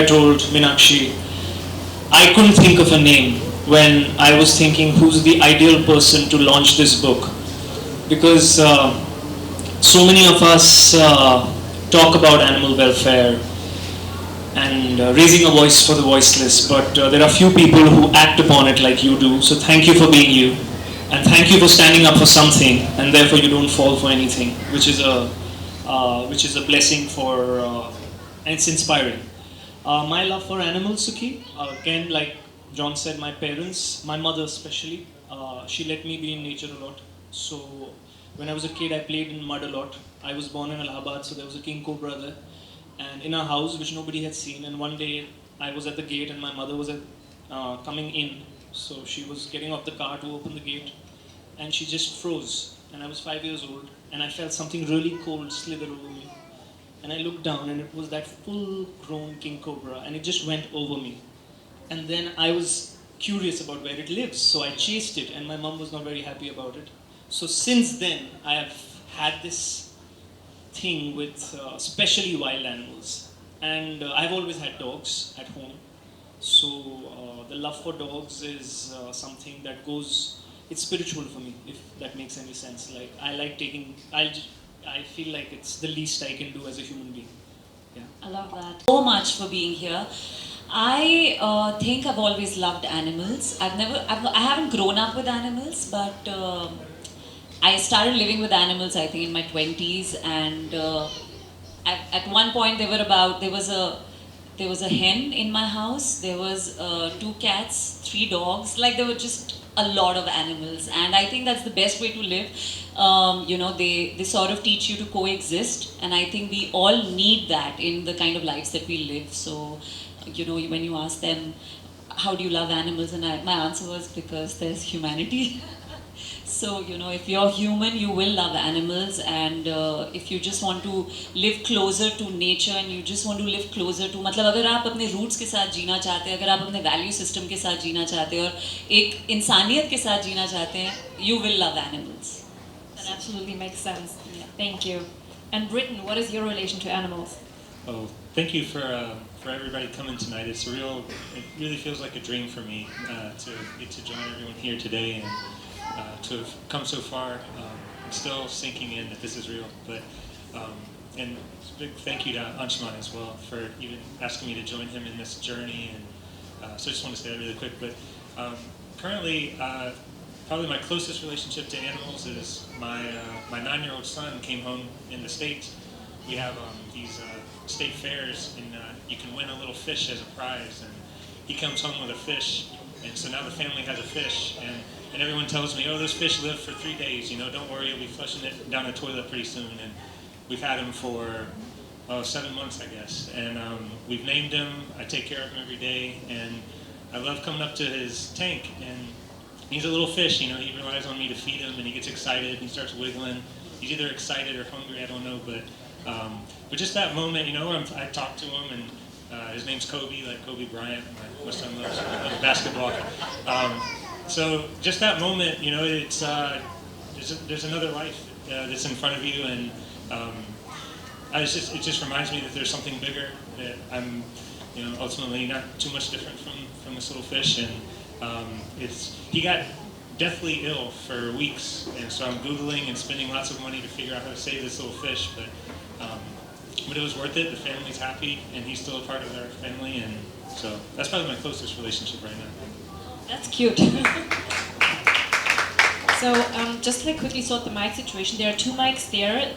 I told Meenakshi, I couldn't think of a name when I was thinking who's the ideal person to launch this book. Because so many of us talk about animal welfare and raising a voice for the voiceless, but there are few people who act upon it like you do. So thank you for being you, and thank you for standing up for something, and therefore you don't fall for anything, which is a blessing for, and it's inspiring. My love for animals, Suki, again, like John said, my parents, my mother especially, she let me be in nature a lot. So when I was a kid, I played in mud a lot. I was born in Allahabad, so there was a king cobra there, and in our house, which nobody had seen. And one day, I was at the gate, and my mother was coming in. So she was getting off the car to open the gate, and she just froze. And I was 5 years old, and I felt something really cold slither over me. And I looked down, and it was that full-grown king cobra, and it just went over me. And then I was curious about where it lives, so I chased it, and my mom was not very happy about it. So since then, I have had this thing with especially wild animals. And I've always had dogs at home. So the love for dogs is something that goes, it's spiritual for me, if that makes any sense. Like, I like taking, I feel like it's the least I can do as a human being. Yeah. I love that. So much for being here. I think I've always loved animals. I haven't grown up with animals, but I started living with animals, I think, in my 20s, and at one point there was a hen in my house, there was 2 cats, 3 dogs, like there were just a lot of animals, and I think that's the best way to live. You know, they sort of teach you to coexist, and I think we all need that in the kind of lives that we live. So, you know, when you ask them, how do you love animals, and my answer was, because there's humanity. So, you know, if you're human, you will love animals, and if you just want to live closer to nature and you just want to live closer to, मतलब अगर आप अपने roots के साथ जीना चाहते हैं, अगर आप अपने value system के साथ जीना चाहते हैं और एक इंसानियत के साथ जीना चाहते हैं, you will love animals. That absolutely makes sense. Yeah. Thank you. And Brittain, what is your relation to animals? Oh, thank you for everybody coming tonight. It really feels like a dream for me to get to join everyone here today, and to have come so far. I'm still sinking in that this is real, but and a big thank you to Anshuman as well for even asking me to join him in this journey. And so I just want to say that really quick. But currently, probably my closest relationship to animals is my 9-year-old son came home in the States. We have these state fairs, and you can win a little fish as a prize. And he comes home with a fish, and so now the family has a fish. And everyone tells me, oh, those fish live for 3 days, you know, don't worry, you'll be flushing it down the toilet pretty soon. And we've had him for 7 months, I guess. And we've named him, I take care of him every day, and I love coming up to his tank. And he's a little fish, you know, he relies on me to feed him, and he gets excited, and he starts wiggling. He's either excited or hungry, I don't know, but just that moment, you know, I talk to him, and his name's Kobe, like Kobe Bryant, my son loves basketball. So just that moment, you know, it's there's another life that's in front of you, and it just reminds me that there's something bigger, that I'm, you know, ultimately not too much different from this little fish. And he got deathly ill for weeks, and so I'm Googling and spending lots of money to figure out how to save this little fish, but it was worth it. The family's happy, and he's still a part of our family, and so that's probably my closest relationship right now. That's cute. So just like quickly sort the mic situation, there are 2 mics there.